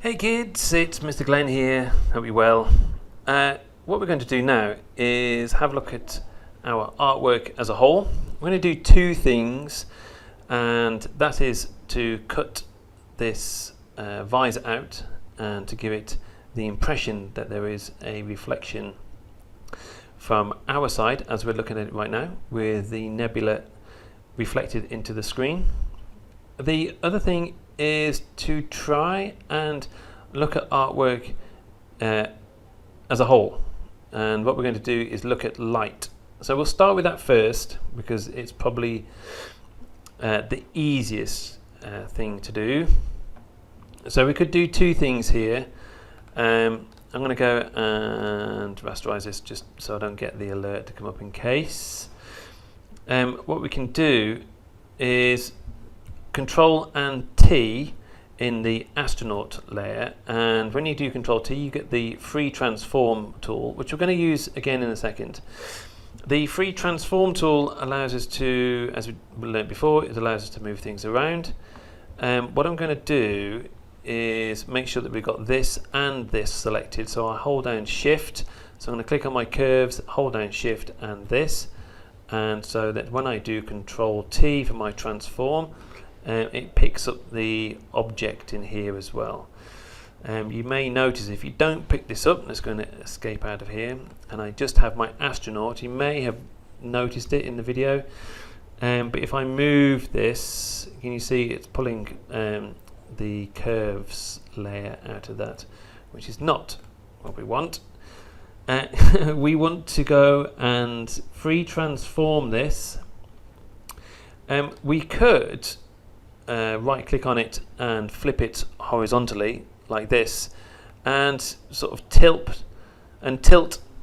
Hey kids, it's Mr. Glenn here. Hope you're well. What we're going to do now is have a look at our artwork as a whole. We're going to do two things, and that is to cut this visor out and to give it the impression that there is a reflection from our side as we're looking at it right now, with the nebula reflected into the screen. The other thing is to try and look at artwork as a whole, and what we're going to do is look at light. So we'll start with that first because it's probably the easiest thing to do. So we could do two things here. I'm going to go and rasterize this just so I don't get the alert to come up in case. What we can do is Control and T in the astronaut layer, and when you do Control T you get the free transform tool, which we're going to use again in a second. The free transform tool allows us to, as we learned before, it allows us to move things around. What I'm going to do is make sure that we've got this and this selected, so I hold down Shift, so I'm going to click on my curves, hold down Shift and this, and so that when I do Control T for my transform, it picks up the object in here as well. You may notice if you don't pick this up, let's go and escape out of here, and I just have my astronaut. You may have noticed it in the video, but if I move this, can you see it's pulling the curves layer out of that, which is not what we want. We want to go and free transform this. We could right click on it and flip it horizontally like this, and sort of tilt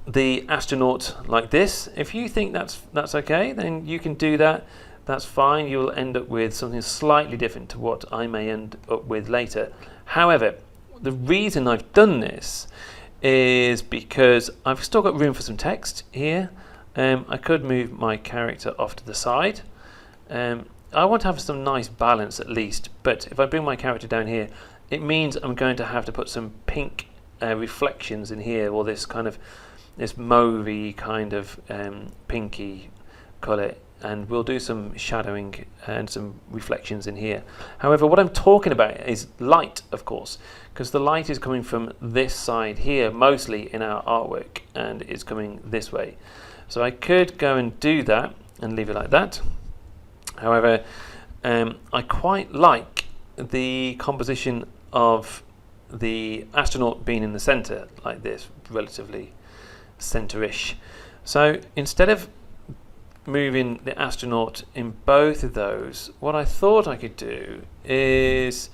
the astronaut like this. If you think that's okay, then you can do that. That's fine. You'll end up with something slightly different to what I may end up with later. However, the reason I've done this is because I've still got room for some text here. I could move my character off to the side. I want to have some nice balance at least, but if I bring my character down here, it means I'm going to have to put some pink reflections in here, or this kind of this mauvey kind of pinky colour, and we'll do some shadowing and some reflections in here. However, what I'm talking about is light, of course, because the light is coming from this side here mostly in our artwork, and it's coming this way. So I could go and do that and leave it like that. However, I quite like the composition of the astronaut being in the center like this, relatively center-ish. So instead of moving the astronaut in both of those, what I thought I could do is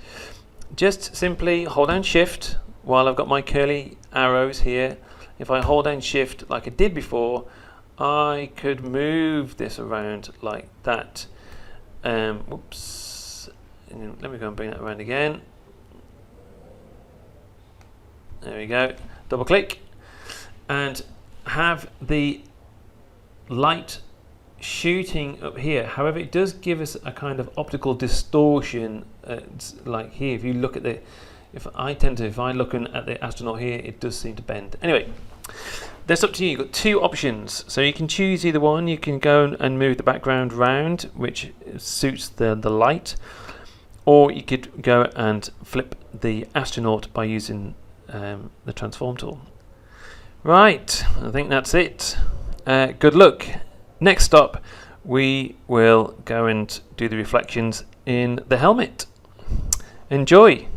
just simply hold down Shift while I've got my curly arrows here. If I hold down Shift like I did before, I could move this around like that. Whoops, let me go and bring that around again. There we go. Double click and have the light shooting up here. However, it does give us a kind of optical distortion, like here. If you look at the, if I looking at the astronaut here, it does seem to bend. Anyway, that's up to you. You've got two options, so you can choose either one. You can go and move the background round, which suits the light, or you could go and flip the astronaut by using the transform tool. Right, I think that's it. Good luck. Next up, we will go and do the reflections in the helmet. Enjoy.